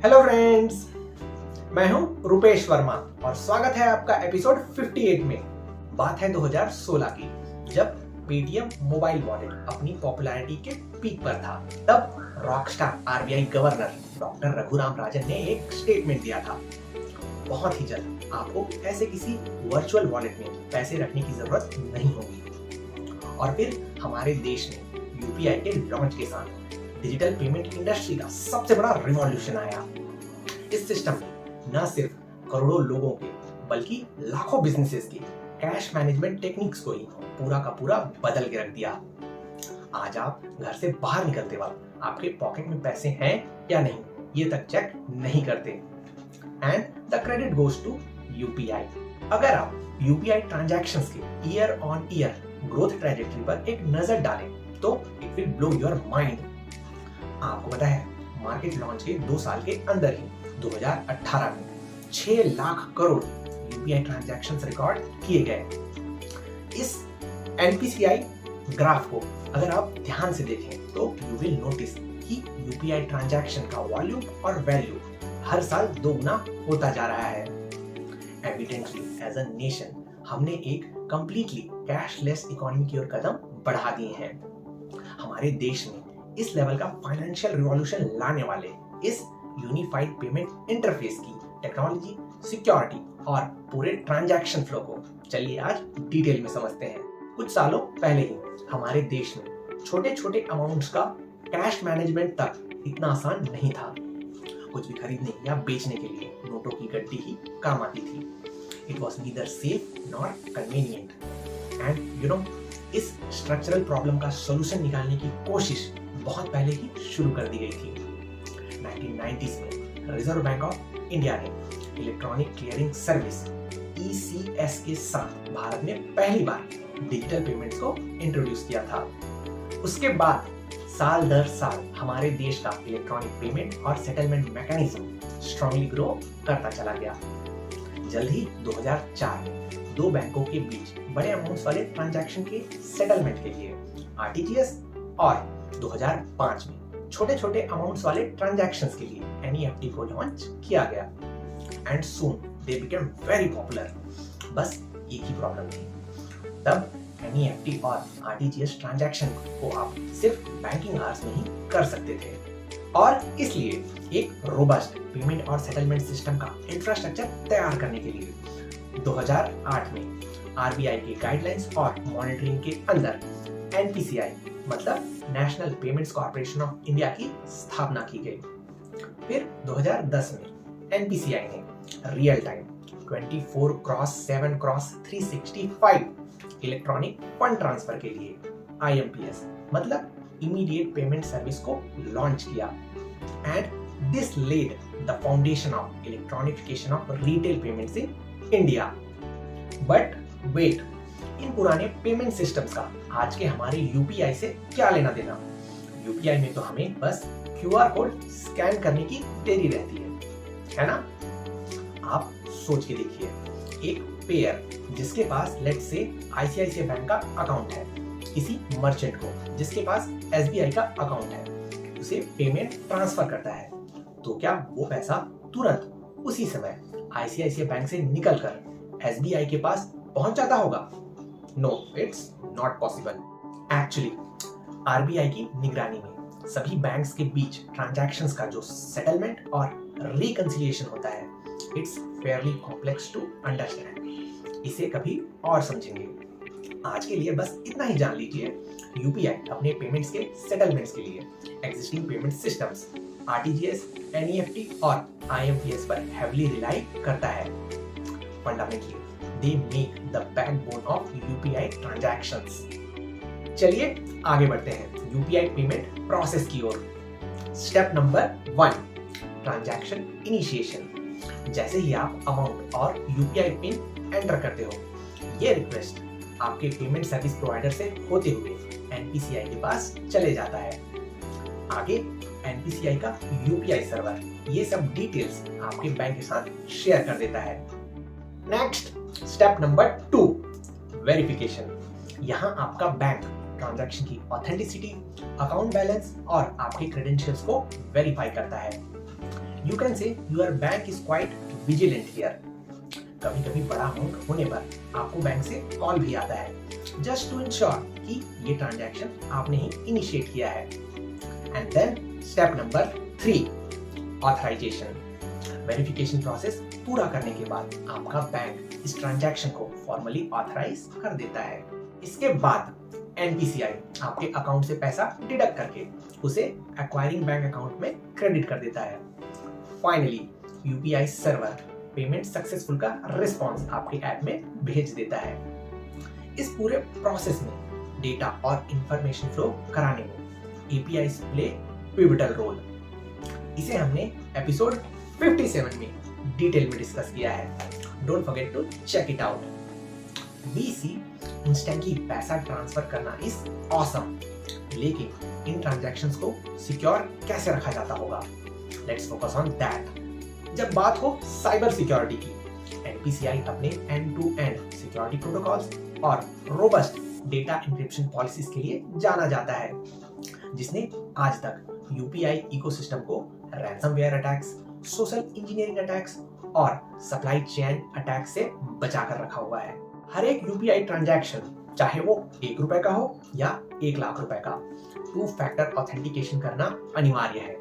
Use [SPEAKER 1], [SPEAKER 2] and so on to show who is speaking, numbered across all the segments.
[SPEAKER 1] Hello friends, मैं हूं रुपेश वर्मा और स्वागत है आपका एपिसोड 58 में। बात है 2016 की, जब पेटीएम मोबाइल वॉलेट अपनी पॉपुलैरिटी के पीक पर था। तब rockstar RBI governor doctor Raghuram Rajan ने एक स्टेटमेंट दिया था, बहुत ही जल्द आपको ऐसे किसी वर्चुअल वॉलेट में पैसे रखने की जरूरत नहीं होगी। और फिर हमारे देश में यूपीआई के लॉन्च के साथ डिजिटल पेमेंट इंडस्ट्री का सबसे बड़ा रिवॉल्यूशन आया। इस सिस्टम ने न सिर्फ करोड़ों लोगों के बल्कि लाखों बिजनेसेस के कैश मैनेजमेंट टेक्निक्स को ही पूरा का पूरा बदल के रख दिया। आज आप घर से बाहर निकलते वक्त आपके पॉकेट में पैसे हैं या नहीं ये तक चेक नहीं करते। And the credit goes to UPI. अगर आप यूपीआई ट्रांजैक्शंस के year on year growth trajectory पर एक नजर डालें तो it will blow your mind. आपको पता है, मार्केट लॉन्च के 2 साल के अंदर ही 2018 में 6 lakh crore UPI transactions record किए गए। इस एनपीसीआई ग्राफ को अगर आप ध्यान से देखें तो यू विल नोटिस कि यूपीआई ट्रांजैक्शन का वॉल्यूम और वैल्यू हर साल दोगुना होता जा रहा है। एविडेंटली एज अ नेशन हमने एक कंप्लीटली कैशलेस इकोनॉमी की ओर कदम बढ़ा दिए हैं। हमारे देश में इस लेवल का फाइनेंशियल रिवॉल्यूशन लाने वाले इस यूनिफाइड पेमेंट इंटरफेस की टेक्नोलॉजी, सिक्योरिटी और पूरे ट्रांजैक्शन फ्लो को चलिए आज डिटेल में समझते हैं। कुछ सालों पहले ही हमारे देश में छोटे छोटे अमाउंट्स का कैश मैनेजमेंट तक इतना आसान नहीं था। कुछ भी खरीदने या बेचने के लिए नोटों की गड्डी ही काम आती थी। It was neither safe nor convenient. And you know, इस स्ट्रक्चरल प्रॉब्लम का सोल्यूशन निकालने की कोशिश बहुत पहले ही शुरू कर दी गई थी। 1990s में रिजर्व बैंक ऑफ इंडिया ने इलेक्ट्रॉनिक क्लियरिंग सर्विस ECS के साथ भारत में पहली बार डिजिटल पेमेंट्स को इंट्रोड्यूस किया था। उसके बाद साल दर साल हमारे देश का इलेक्ट्रॉनिक पेमेंट और सेटलमेंट मैकेनिज्म स्ट्रांगली ग्रो करता चला गया। जल्द ही 2004 में 2 बैंकों के बीच बड़े अमाउंट्स वाले ट्रांजैक्शन के सेटलमेंट के लिए RTGS और 2005 में छोटे छोटे अमाउंट्स वाले ट्रांजैक्शंस के लिए NEFT को लॉन्च किया गया। And soon they became very popular. बस एक ही प्रॉब्लम थी, तब NEFT और RTGS ट्रांजैक्शन को आप सिर्फ बैंकिंग आवर्स में ही कर सकते थे और इसलिए एक रोबस्ट पेमेंट और सेटलमेंट सिस्टम का इंफ्रास्ट्रक्चर तैयार करने के लिए 2008 में RBI के गाइडलाइंस और मॉनिटरिंग के अंदर NPCI मतलब national payments corporation of India की स्थापना की गई। फिर 2010 में NPCI ने real time 24x7x365 electronic fund transfer के लिए IMPS मतलब इमीडिएट पेमेंट सर्विस को लॉन्च किया। And this led the foundation of electronification of retail payments in India. But wait, इन पुराने पेमेंट सिस्टम्स का आज के हमारे यूपीआई से क्या लेना देना? यूपीआई में तो हमें बस QR कोड स्कैन करने की देरी रहती है ना? आप सोच के देखिए, एक पेयर जिसके पास लेट्स से ICICI बैंक का अकाउंट है, किसी मर्चेंट को जिसके पास SBI का अकाउंट है, उसे पेमेंट ट्रांसफर करता है, तो क्या वो पैसा तुरंत उसी समय ICICI बैंक से निकलकर SBI के पास पहुंच जाता होगा? No, it's not possible. Actually, RBI की निगरानी में सभी बैंक्स के बीच ट्रांजैक्शंस का जो सेटलमेंट और रिकंसिलिएशन होता है, it's fairly complex to understand. इसे कभी और समझेंगे। आज के लिए बस इतना ही जान लीजिए, UPI अपने पेमेंट्स के सेटलमेंट्स के लिए existing payment systems RTGS, NEFT और IMPS पर हेवली रिलाई करता है। Fundamentally they make the backbone of UPI transactions. चलिए आगे बढ़ते हैं UPI पेमेंट प्रोसेस की ओर। Step number 1, transaction initiation. जैसे ही आप अमाउंट और UPI पिन एंटर करते हो, ये रिक्वेस्ट आपके पेमेंट सर्विस प्रोवाइडर से होते हुए NPCI के पास चले जाता है। आगे NPCI का UPI सर्वर ये सब डिटेल्स आपके बैंक के साथ शेयर कर देता है। Next, step number 2, verification. यहाँ आपका बैंक ट्रांजैक्शन की ऑथेंटिसिटी, अकाउंट बैलेंस और आपके क्रेडेंशियल्स को वेरीफाई करता है। You can say your bank is quite vigilant here. कभी कभी बड़ा अमाउंट होने पर आपको बैंक से कॉल भी आता है जस्ट टू इंश्योर कि ये ट्रांजैक्शन आपने ही इनिशिएट किया है। And then step number 3, authorisation. Verification process पूरा करने के बाद आपका बैंक इस ट्रांजैक्शन को फॉर्मली ऑथराइज कर देता है। इसके बाद एनपीसीआई आपके अकाउंट से पैसा डिडक्ट करके उसे एक्वायरिंग बैंक अकाउंट में क्रेडिट कर देता है। Finally UPI server payment successful का रिस्पॉन्स आपके ऐप में भेज देता है। इस पूरे प्रोसेस में डेटा और इंफॉर्मेशन फ्लो कराने में एपीआई प्ले पिवटल रोल। इसे हमने एपिसोड 57 में डिटेल में डिस्कस किया है। Don't forget to check it out. वीसी इंस्टेंटली पैसा ट्रांसफर करना इज ऑसम, लेकिन इन ट्रांजैक्शंस को सिक्योर कैसे रखा जाता होगा? Let's focus on that. जब बात हो साइबर सिक्योरिटी की, एनपीसीआई अपने end to end security protocols और रोबस्ट डेटा इंक्रिप्शन पॉलिसीज के लिए जाना जाता है, जिसने आज तक यूपीआई इकोसिस्टम को ransomware attacks, social engineering attacks और सप्लाई चेन अटैक से बचा कर रखा हुआ है। हर एक यूपीआई ट्रांजैक्शन, चाहे वो ₹1 का हो या ₹1,00,000 का, 2 फैक्टर ऑथेंटिकेशन करना अनिवार्य है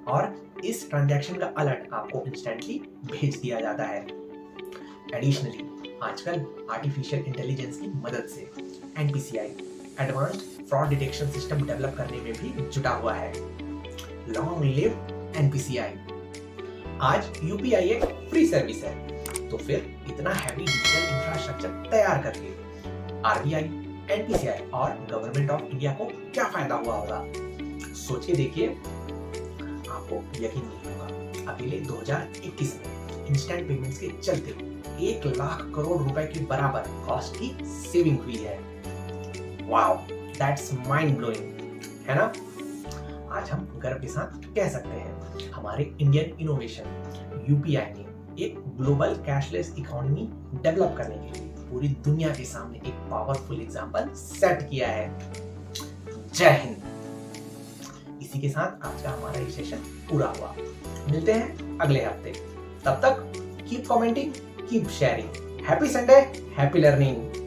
[SPEAKER 1] और इस ट्रांजैक्शन का अलर्ट आपको इंस्टेंटली भेज दिया जाता है। एडिशनली आजकल आर्टिफिशियल इंटेलिजेंस की मदद से NPCI advanced fraud detection system develop करने में भी जुटा हुआ है। Long live NPCI. आज यूपीआई एक फ्री सर्विस है, तो फिर इतना हैवी डिजिटल इंफ्रास्ट्रक्चर तैयार करके आरबीआई, एनपीसीआई और गवर्नमेंट ऑफ इंडिया को क्या फायदा हुआ होगा? सोच के देखिए, आपको यकीन नहीं होगा। अकेले 2021 में इंस्टेंट पेमेंट्स के चलते 1,00,000 करोड़ रुपए के बराबर कॉस्ट की सेविंग हुई है। वाओ, दैट्स माइंड ब्लोइंग, है ना? आज हम गर्व के साथ कह सकते हैं हमारे इंडियन इनोवेशन यूपीआई ने एक ग्लोबल कैशलेस इकोनॉमी डेवलप करने के लिए पूरी दुनिया के सामने एक पावरफुल एग्जांपल सेट किया है। जय हिंद। इसी के साथ आज का हमारा ये सेशन पूरा हुआ। मिलते हैं अगले हफ्ते। तब तक keep commenting, keep sharing. Happy Sunday, happy learning.